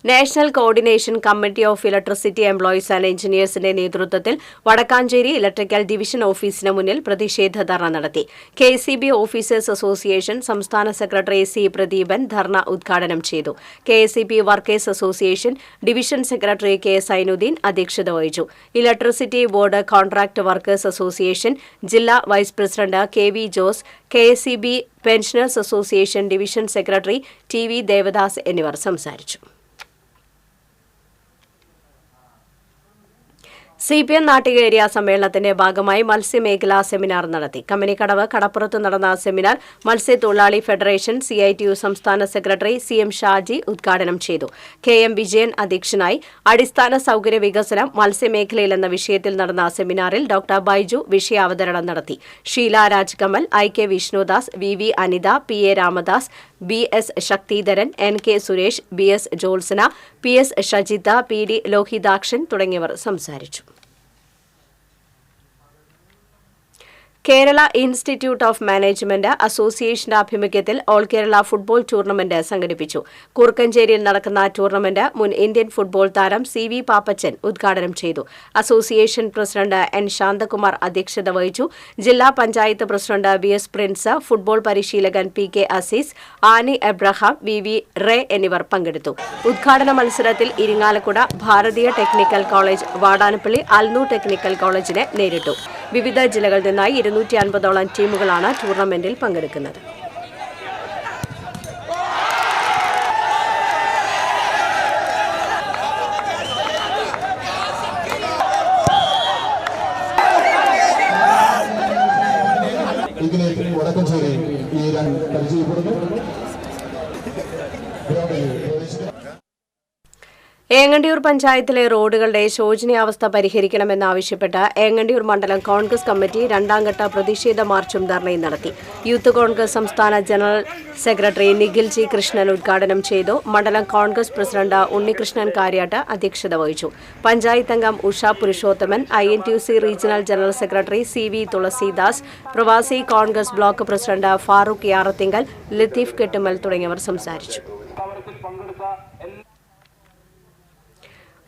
National coordination committee of electricity employees and എഞ്ചിനീയേഴ്സിന്റെ നേതൃത്വത്തിൽ വടക്കാഞ്ചേരി ഇലക്ട്രിക്കൽ ഡിവിഷൻ ഓഫീസിന് മുന്നിൽ പ്രതിഷേധ ധർണ നടത്തി. KCB ഓഫീസേഴ്സ് അസോസിയേഷൻ സംസ്ഥാന സെക്രട്ടറി C. പ്രദീപൻ ധർണ ഉദ്ഘാടനം ചെയ്തു. KCB workers association division secretary K. Zainuddin അധ്യക്ഷത വഹിച്ചു. Electricity board contract workers association ജില്ലാ vice president KV Jose, KCB pensioners association division secretary TV Devadas എന്നിവർ സംസാരിച്ചു. CPM നാട്ടിക ഏരിയ സമ്മേളനത്തിന്റെ ഭാഗമായി മത്സ്യമേഖലാ സെമിനാർ നടത്തി. കമ്പനിക്കടവ് കടപ്പുറത്ത് നടന്ന സെമിനാർ മത്സ്യത്തൊഴിലാളി ഫെഡറേഷൻ CITU സംസ്ഥാന സെക്രട്ടറി CM ഷാജി ഉദ്ഘാടനം ചെയ്തു. KM വിജയൻ അധ്യക്ഷനായി. അടിസ്ഥാന സൌകര്യ വികസനം മത്സ്യമേഖലയിൽ എന്ന വിഷയത്തിൽ നടന്ന സെമിനാറിൽ ഡോക്ടർ ബൈജു വിഷയാവതരണം നടത്തി. Sheela Rajkamal, IK Vishnudas, VV Anitha, PA Ramadas, BS Sakthidharan, NK Suresh, BS Jyotsna, PS Shajitha, PD Lohithakshan തുടങ്ങിയവർ സംസാരിച്ചു. കേരള ഇൻസ്റ്റിറ്റ്യൂട്ട് ഓഫ് മാനേജ്മെന്റ് അസോസിയേഷന്റെ ആഭിമുഖ്യത്തിൽ ഓൾ കേരള ഫുട്ബോൾ ടൂർണമെന്റ് സംഘടിപ്പിച്ചു. കൂർക്കഞ്ചേരിയിൽ നടക്കുന്ന ടൂർണമെന്റ് മുൻ ഇന്ത്യൻ ഫുട്ബോൾ താരം CV പാപ്പച്ചൻ ഉദ്ഘാടനം ചെയ്തു. Association president N. ശാന്തകുമാർ അധ്യക്ഷത വഹിച്ചു. ജില്ലാ panchayat president BS Prince, football പരിശീലകൻ PK Azeez, Annie Abraham, VV Ray എന്നിവർ പങ്കെടുത്തു. ഉദ്ഘാടന മത്സരത്തിൽ Irinjalakuda Bharatiya technical college Vadanappally Alnoor technical കോളേജിനെ നേരിട്ടു. വിവിധ ജില്ലകളിൽ നിന്നായി 250ഓളം ടീമുകളാണ് ടൂർണമെന്റിൽ പങ്കെടുക്കുന്നത്. ഇതിലേക്ക് വടക്കഞ്ചേരി പരിചയപ്പെടുന്നു. ഏങ്ങണ്ടിയൂർ പഞ്ചായത്തിലെ റോഡുകളുടെ ശോചനീയാവസ്ഥ പരിഹരിക്കണമെന്നാവശ്യപ്പെട്ട് ഏങ്ങണ്ടിയൂർ മണ്ഡലം കോൺഗ്രസ് കമ്മിറ്റി 2ാംഘട്ട പ്രതിഷേധ മാർച്ചും ധർണയും നടത്തി. യൂത്ത് കോൺഗ്രസ് സംസ്ഥാന general secretary Nikhil G. Krishnan ഉദ്ഘാടനം ചെയ്തു. മണ്ഡലം കോൺഗ്രസ് പ്രസിഡന്റ് ഉണ്ണികൃഷ്ണൻ കാര്യാട്ട് അധ്യക്ഷത വഹിച്ചു. പഞ്ചായത്ത് അംഗം Usha Purushothaman, INTUC regional general secretary CV Thulasidas, പ്രവാസി കോൺഗ്രസ് ബ്ലോക്ക് പ്രസിഡന്റ് ഫാറൂഖ് യാറത്തിങ്കൽ, ലത്തീഫ് കെട്ടുമൽ തുടങ്ങിയവർ സംസാരിച്ചു.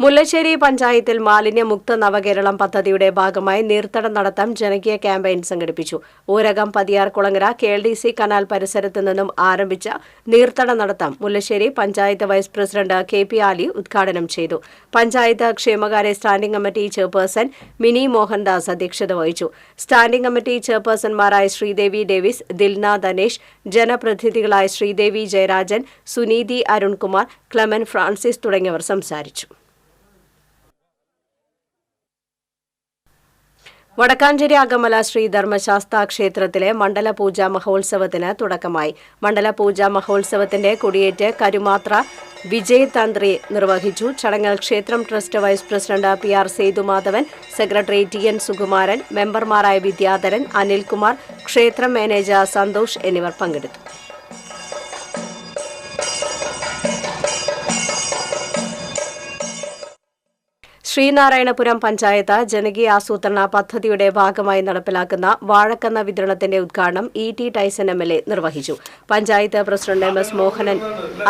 മുല്ലശ്ശേരി പഞ്ചായത്തിൽ മാലിന്യമുക്ത നവകേരളം പദ്ധതിയുടെ ഭാഗമായി നീർത്തട നടത്താൻ ജനകീയ ക്യാമ്പയിൻ സംഘടിപ്പിച്ചു. ഊരകം പതിയാർ കുളങ്ങര KLDC കനാൽ പരിസരത്തു നിന്നും ആരംഭിച്ച നീർത്തട നടത്തം Mullassery panchayat vice president KP Ali ഉദ്ഘാടനം ചെയ്തു. പഞ്ചായത്ത് ക്ഷേമകാര്യ standing committee chairperson Mini Mohandas അധ്യക്ഷത വഹിച്ചു. സ്റ്റാൻഡിംഗ് കമ്മിറ്റി ചെയർപേഴ്സൺമാരായ ശ്രീദേവി ഡേവിസ്, ദിൽന ധനേഷ്, ജനപ്രതിനിധികളായ ശ്രീദേവി ജയരാജൻ, സുനീതി അരുൺകുമാർ, ക്ലെമൻ ഫ്രാൻസിസ് തുടങ്ങിയവർ സംസാരിച്ചു. വടക്കാഞ്ചേരി അകമല ശ്രീ ധർമ്മശാസ്താ ക്ഷേത്രത്തിലെ മണ്ഡലപൂജ മഹോത്സവത്തിന് തുടക്കമായി. മണ്ഡലപൂജ മഹോത്സവത്തിന്റെ കൊടിയേറ്റ് കരുമാത്ര വിജയതന്ത്രി നിർവഹിച്ചു. ചടങ്ങിൽ ക്ഷേത്രം trust vice president PR Sethumadhavan, secretary TN Sukumaran, മെമ്പർമാരായ വിദ്യാധരൻ, അനിൽകുമാർ, ക്ഷേത്രം മാനേജർ സന്തോഷ് എന്നിവർ പങ്കെടുത്തു. ശ്രീനാരായണപുരം പഞ്ചായത്ത് ജനകീയ ആസൂത്രണ പദ്ധതിയുടെ ഭാഗമായി നടപ്പിലാക്കുന്ന വാഴക്കന്ന വിതരണത്തിന്റെ ഉദ്ഘാടനം ET ടൈസൺ MLA നിർവഹിച്ചു. പഞ്ചായത്ത് പ്രസിഡന്റ് MS മോഹനൻ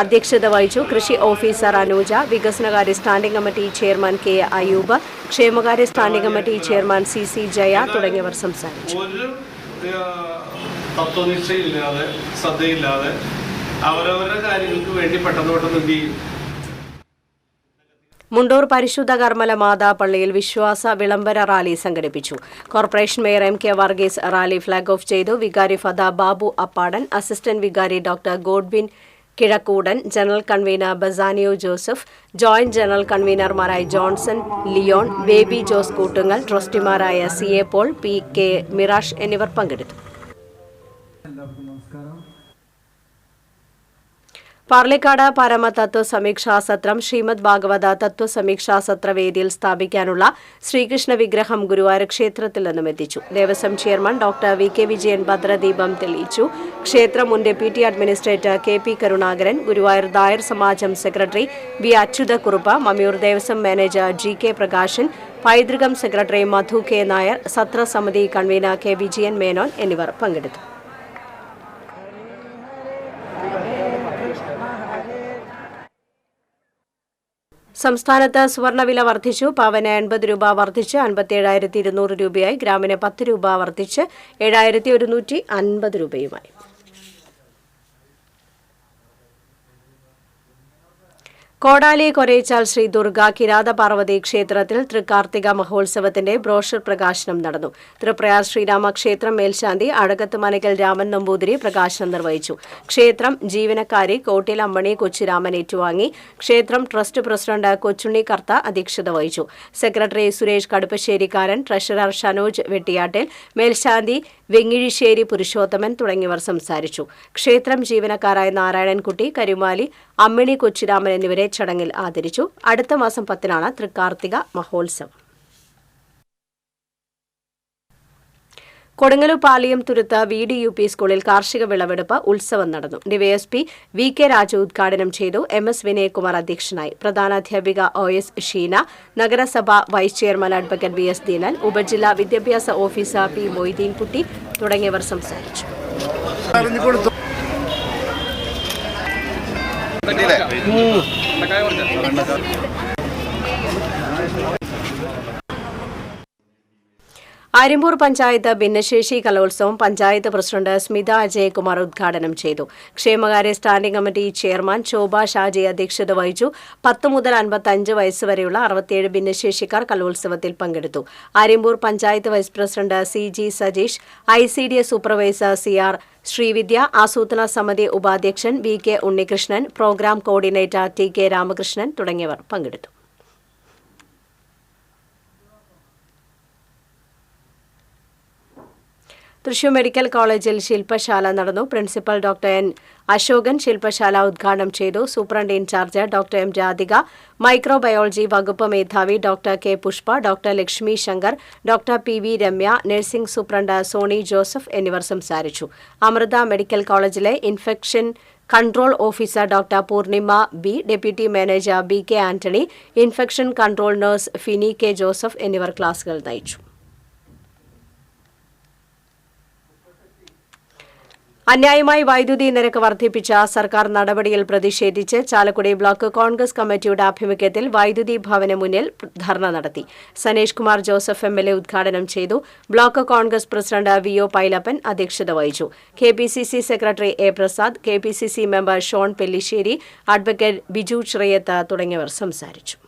അധ്യക്ഷത വഹിച്ചു. കൃഷി ഓഫീസർ അനൂജ, വികസനകാര്യ standing committee chairman K Ayub, ക്ഷേമകാര്യ standing committee chairman CC Jaya തുടങ്ങിയവർ സംസാരിച്ചു. അവരവരുടെ കാര്യങ്ങൾക്ക് വേണ്ടി പെട്ടെന്ന് മുണ്ടൂർ പരിശുദ്ധ കർമ്മല മാതാ പള്ളിയിൽ വിശ്വാസ വിളംബര റാലി സംഘടിപ്പിച്ചു. Corporation mayor MK Varghese rally flag off ചെയ്തു. വികാരി ഫാദർ ബാബു അപ്പാടൻ, അസിസ്റ്റന്റ് വികാരി doctor Godwin Kizhakkoodan, general convener Bassanio Joseph, joint general കൺവീനർമാരായ ജോൺസൺ ലിയോൺ, ബേബി ജോസ് കൂട്ടുങ്ങൽ, ട്രസ്റ്റിമാരായ CA പോൾ, PK മിറാഷ് എന്നിവർ പങ്കെടുത്തു. പാർലിക്കാട് പരമ തത്വ സമീക്ഷാ സത്രം ശ്രീമദ് ഭാഗവത തത്വ സമീക്ഷാ സത്ര വേദിയിൽ സ്ഥാപിക്കാനുള്ള ശ്രീകൃഷ്ണ വിഗ്രഹം ഗുരുവായൂർ ക്ഷേത്രത്തിൽ നിന്നും എത്തിച്ചു. Devaswom chairman doctor VK Vijayan ഭദ്രദീപം തെളിയിച്ചു. ക്ഷേത്രം മുൻ deputy administrator KP Karunakaran, Guruvayur Nair Samajam secretary V Achuthakkurup, Mammiyur Devaswom manager GK Prakashan, Paithrukam secretary Madhu K Nair, സത്ര സമിതി കൺവീനർ K വിജയൻ മേനോൻ എന്നിവർ പങ്കെടുത്തു. സംസ്ഥാനത്ത് സ്വർണ്ണവില വർദ്ധിച്ചു. പവന് 80 രൂപ വർദ്ധിച്ച് 57,200 രൂപയായി. ഗ്രാമിന് 10 രൂപ വർദ്ധിച്ച് 7,150 രൂപയുമായി. കോടാലി കൊരേച്ചാൽ ശ്രീ ദുർഗ കിരാത പാർവതി ക്ഷേത്രത്തിൽ തൃക്കാർത്തിക മഹോത്സവത്തിന്റെ ബ്രോഷർ പ്രകാശനം നടന്നു. തൃപ്രയാർ ശ്രീരാമ ക്ഷേത്രം മേൽശാന്തി അഴകത്ത് മനക്കൽ രാമൻ നമ്പൂതിരി പ്രകാശനം നിർവഹിച്ചു. ക്ഷേത്രം ജീവനക്കാരി കോട്ടിൽ അമ്മണി കൊച്ചിരാമൻ ഏറ്റുവാങ്ങി. ക്ഷേത്രം ട്രസ്റ്റ് പ്രസിഡന്റ് കൊച്ചുണ്ണി കർത്ത അധ്യക്ഷത വഹിച്ചു. സെക്രട്ടറി സുരേഷ് കടുപ്പശ്ശേരിക്കാരൻ, ട്രഷറർ ഷനോജ് വെട്ടിയാട്ടിൽ, മേൽശാന്തി വെങ്ങിഴിശ്ശേരി പുരുഷോത്തമൻ തുടങ്ങിയവർ സംസാരിച്ചു. ക്ഷേത്രം ജീവനക്കാരായ നാരായണൻകുട്ടി, കരുമാലി, അമ്മിണി കൊച്ചിരാമൻ എന്നിവരെ ചടങ്ങിൽ ആദരിച്ചു. അടുത്ത മാസം 10-നാണ് തൃക്കാർത്തിക മഹോത്സവം. കൊടുങ്ങല്ലൂർ പാലിയം തുരുത്ത് VDUP സ്കൂളിൽ കാർഷിക വിളവെടുപ്പ് ഉത്സവം നടന്നു. DYSP VK രാജു ഉദ്ഘാടനം ചെയ്തു. MS വിനയകുമാർ അധ്യക്ഷനായി. പ്രധാനാധ്യാപിക OS ഷീന, നഗരസഭ വൈസ് ചെയർമാൻ അഡ്വക്കേറ്റ് VS ദീനൻ, ഉപജില്ലാ വിദ്യാഭ്യാസ ഓഫീസർ P മൊയ്തീൻകുട്ടി തുടങ്ങിയവർ സംസാരിച്ചു. ആര്യമ്പൂർ പഞ്ചായത്ത് ഭിന്നശേഷി കലോത്സവം പഞ്ചായത്ത് പ്രസിഡന്റ് സ്മിത അജയകുമാർ ഉദ്ഘാടനം ചെയ്തു. ക്ഷേമകാര്യ സ്റ്റാൻഡിംഗ് കമ്മിറ്റി ചെയർമാൻ ശോഭ ഷാജി അധ്യക്ഷത വഹിച്ചു. 10 മുതൽ 55 വയസ്സ് വരെയുള്ള 67 ഭിന്നശേഷിക്കാർ കലോത്സവത്തിൽ പങ്കെടുത്തു. Aryampoor panchayat vice president CG Sajeesh, ICDS supervisor CR Sreevidya, ആസൂത്രണ സമിതി ഉപാധ്യക്ഷൻ VK Unnikrishnan, programme coordinator TK Ramakrishnan തുടങ്ങിയവർ പങ്കെടുത്തു. തൃശൂർ മെഡിക്കൽ കോളേജിൽ ശില്പശാല നടന്നു. പ്രിൻസിപ്പൽ ഡോക്ടർ N അശോകൻ ശില്പശാല ഉദ്ഘാടനം ചെയ്തു. Superintendent in charge doctor M Radhika, microbiology വകുപ്പ് മേധാവി doctor K Pushpa, doctor Lakshmi Shankar, doctor PV Ramya, nursing superintendent Soni Joseph എന്നിവർ സംസാരിച്ചു. അമൃത മെഡിക്കൽ കോളേജിലെ infection control officer doctor Poornima B, deputy manager BK Antony, infection control nurse Fini K Joseph എന്നിവർ ക്ലാസുകൾ നയിച്ചു. അന്യായമായി വൈദ്യുതി നിരക്ക് വർദ്ധിപ്പിച്ച സർക്കാർ നടപടിയിൽ പ്രതിഷേധിച്ച് ചാലക്കുടി ബ്ലോക്ക് കോൺഗ്രസ് കമ്മിറ്റിയുടെ ആഭിമുഖ്യത്തിൽ വൈദ്യുതി ഭവന് മുന്നിൽ ധർണ നടത്തി. സനേഷ് കുമാർ ജോസഫ് എംഎൽഎ ഉദ്ഘാടനം ചെയ്തു. Block Congress president V O. Pailappan അധ്യക്ഷത വഹിച്ചു. KPCC secretary A. Prasad, KPCC member Shone Pellissery, advocate Biju Chirayath തുടങ്ങിയവർ സംസാരിച്ചു.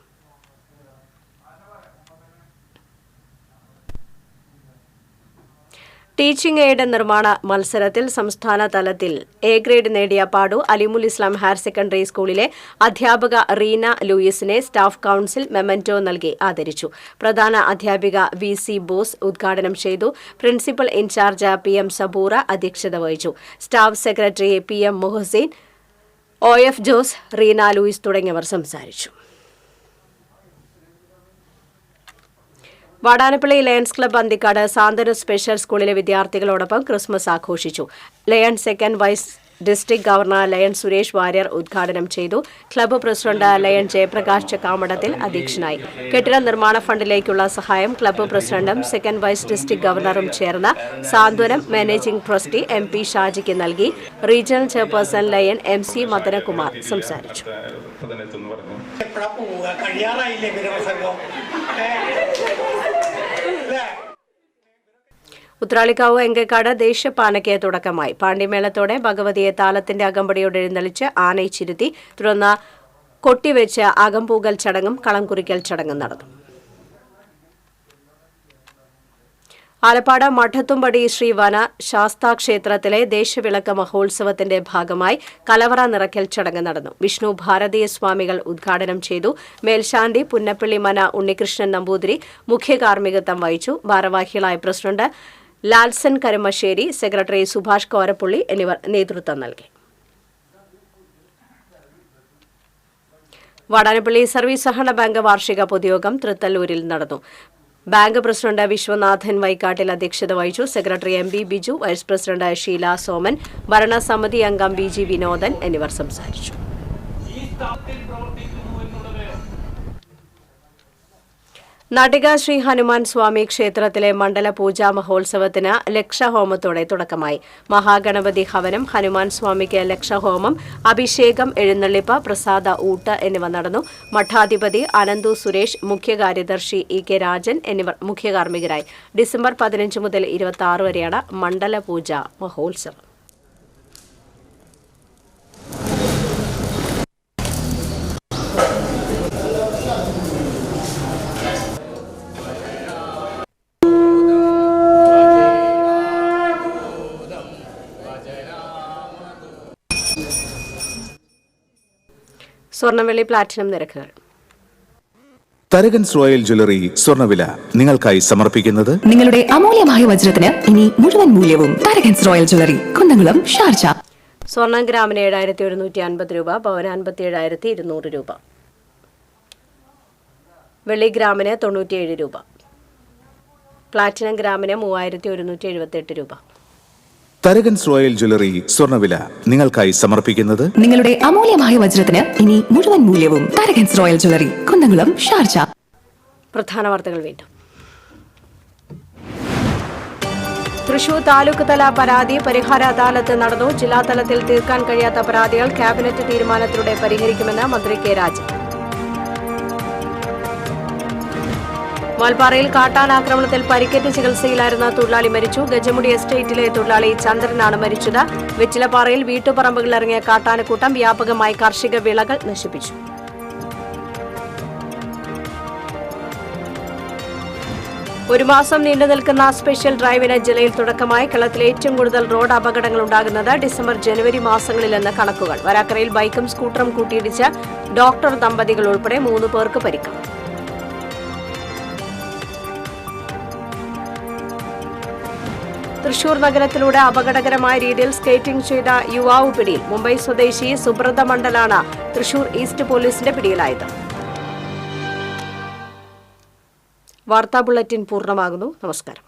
ടീച്ചിംഗ് എയ്ഡ് നിർമ്മാണ മത്സരത്തിൽ സംസ്ഥാന തലത്തിൽ എ ഗ്രേഡ് നേടിയ പാടു അലിമുൽ ഇസ്ലാം ഹയർ സെക്കൻഡറി സ്കൂളിലെ അധ്യാപക റീന ലൂയിസിനെ സ്റ്റാഫ് കൌൺസിൽ മെമന്റോ നൽകി ആദരിച്ചു. പ്രധാന അധ്യാപിക വി.സി. ബോസ് ഉദ്ഘാടനം ചെയ്തു. Principal in charge PM. സബൂറ അധ്യക്ഷത വഹിച്ചു. Staff secretary P M. Muhasin, O F. Jose, Reena Louis തുടങ്ങിയവർ സംസാരിച്ചു. Vadanappally Lions club Anthikad Santhwana special സ്കൂളിലെ വിദ്യാർത്ഥികളോടൊപ്പം ക്രിസ്മസ് ആഘോഷിച്ചു. Lion second vice district governor Lion Suresh Warrier ഉദ്ഘാടനം ചെയ്തു. Club president Lion Jayaprakash Chakkamadathil അധ്യക്ഷനായി. കെട്ടിട നിർമ്മാണ ഫണ്ടിലേക്കുള്ള സഹായം ക്ലബ്ബ് പ്രസിഡന്റും സെക്കൻഡ് വൈസ് ഡിസ്ട്രിക്ട് ഗവർണറും ചേർന്ന് സാന്ത്വനം മാനേജിംഗ് ട്രസ്റ്റി എം.പി. ഷാജിക്ക് നൽകി. Regional chairperson lion MC. Madanakumar സംസാരിച്ചു. ഉത്രാളിക്കാവ് എങ്കക്കാട് ദേശപ്പാനയ്ക്ക് തുടക്കമായി. പാണ്ഡിമേളത്തോടെ ഭഗവതിയെ താലത്തിന്റെ അകമ്പടിയോടെ എഴുന്നള്ളിച്ച് ആനയിച്ചിരുത്തി. തുടർന്ന് കൊട്ടിവെച്ച് അകംപൂകൽ ചടങ്ങും കളം കുറിക്കൽ ചടങ്ങും നടന്നു. ആലപ്പാട് മഠത്തുംപടി ശ്രീ വന ശാസ്താക്ഷേത്രത്തിലെ ദേശവിളക്ക് മഹോത്സവത്തിന്റെ ഭാഗമായി കലവറ നിറയ്ക്കൽ ചടങ്ങ് നടന്നു. വിഷ്ണു ഭാരതീയ സ്വാമികൾ ഉദ്ഘാടനം ചെയ്തു. മേൽശാന്തി പുന്നപ്പള്ളി മന ഉണ്ണികൃഷ്ണൻ നമ്പൂതിരി മുഖ്യ കാർമ്മികത്വം വഹിച്ചു. ഭാരവാഹികളായ പ്രസിഡന്റ് ലാൽസൻ കരുമശ്ശേരി, സെക്രട്ടറി സുഭാഷ് കോരപ്പുള്ളി എന്നിവർ നേതൃത്വം നൽകി. വാടാനപ്പള്ളി സർവീസ് സഹകരണ ബാങ്ക് വാർഷിക പൊതുയോഗം തൃത്തല്ലൂരിൽ നടന്നു. ബാങ്ക് പ്രസിഡന്റ് വിശ്വനാഥൻ വൈക്കാട്ടിൽ അധ്യക്ഷത വഹിച്ചു. Secretary M B. Biju, vice president Sheela Soman, ഭരണസമിതി അംഗം ബി.ജി. വിനോദൻ എന്നിവർ സംസാരിച്ചു. നാട്ടിക ശ്രീ ഹനുമാൻ സ്വാമി ക്ഷേത്രത്തിലെ മണ്ഡല പൂജാ മഹോത്സവത്തിന് ലക്ഷഹോമത്തോടെ തുടക്കമായി. മഹാഗണപതി ഹവനം, ഹനുമാൻ സ്വാമിക്ക് ലക്ഷഹോമം, അഭിഷേകം, എഴുന്നള്ളിപ്പ്, പ്രസാദ ഊട്ട് എന്നിവ നടന്നു. മഠാധിപതി അനന്തു സുരേഷ്, മുഖ്യ കാര്യദർശി ഇ.കെ. രാജൻ എന്നിവർ മുഖ്യകാർമ്മികരായി. ഡിസംബർ 15 മുതൽ 26 വരെയാണ് മണ്ഡല പൂജാ മഹോത്സവം. സ്വർണ്ണവെള്ളി പ്ലാറ്റിനം നിരക്കുകൾ. തരകൻസ് റോയൽ ജ്വല്ലറി സ്വർണ്ണവില നിങ്ങൾക്കായി സമർപ്പിക്കുന്നത് നിങ്ങളുടെ അമൂല്യമായ വജ്രത്തിന് ഇനി മുഴുവൻ മൂല്യവും Tharakans royal jewellery, Kunnamkulam, Sharjah. സ്വർണം ഗ്രാമിന് 7,150 രൂപ, പവന് 57,200 രൂപ. വെള്ളി ഗ്രാമിന് 97 രൂപ. പ്ലാറ്റിനം ഗ്രാമിന് 3,178 രൂപ. തരകൻസ് റോയൽ ജ്വല്ലറി സ്വർണ്ണവില നിങ്ങൾക്കായി സമർപ്പിക്കുന്നത് നിങ്ങളുടെ അമൂല്യമായ വജ്രത്തിന് ഇനി മുഴുവൻ മൂല്യവും Tharakans royal jewellery, Kunnamkulam, Sharjah. പ്രധാന വാർത്തകൾ വീണ്ടും. തൃശൂർ താലൂക്ക് തല പരാതി പരിഹാര അദാലത്ത് നടന്നു. ജില്ലാതലത്തിൽ തീർക്കാൻ കഴിയാത്ത പരാതികൾ ക്യാബിനറ്റ് തീരുമാനത്തിലൂടെ പരിഹരിക്കുമെന്ന് മന്ത്രി കെ. രാജൻ. വാൽപ്പാറയിൽ കാട്ടാനാക്രമണത്തിൽ പരിക്കേറ്റ് ചികിത്സയിലായിരുന്ന തൊഴിലാളി മരിച്ചു. ഗജമുടി എസ്റ്റേറ്റിലെ തൊഴിലാളി ചന്ദ്രനാണ് മരിച്ചത്. വെച്ചിലപ്പാറയിൽ വീട്ടുപറമ്പുകളിലിറങ്ങിയ കാട്ടാനക്കൂട്ടം വ്യാപകമായി കാർഷിക വിളകൾ നശിപ്പിച്ചു. ഒരു മാസം നീണ്ടുനിൽക്കുന്ന സ്പെഷ്യൽ ഡ്രൈവിന് ജില്ലയിൽ തുടക്കമായി. കേരളത്തിൽ ഏറ്റവും കൂടുതൽ റോഡ് അപകടങ്ങൾ ഉണ്ടാകുന്നത് ഡിസംബർ, ജനുവരി മാസങ്ങളിലെന്ന് കണക്കുകൾ. വരാക്കരയിൽ ബൈക്കും സ്കൂട്ടറും കൂട്ടിയിടിച്ച് ഡോക്ടർ ദമ്പതികൾ ഉൾപ്പെടെ 3 പേർക്ക് പരിക്ക്. തൃശൂർ നഗരത്തിലൂടെ അപകടകരമായ രീതിയിൽ സ്കേറ്റിംഗ് ചെയ്ത യുവാവ് പിടിയിൽ. മുംബൈ സ്വദേശി സുബ്രത മണ്ഡലാണ് തൃശൂർ ഈസ്റ്റ് പോലീസിന്റെ പിടിയിലായത്. വാർത്താ ബുള്ളറ്റിൻ പൂർണ്ണമാകുന്നു. നമസ്കാരം.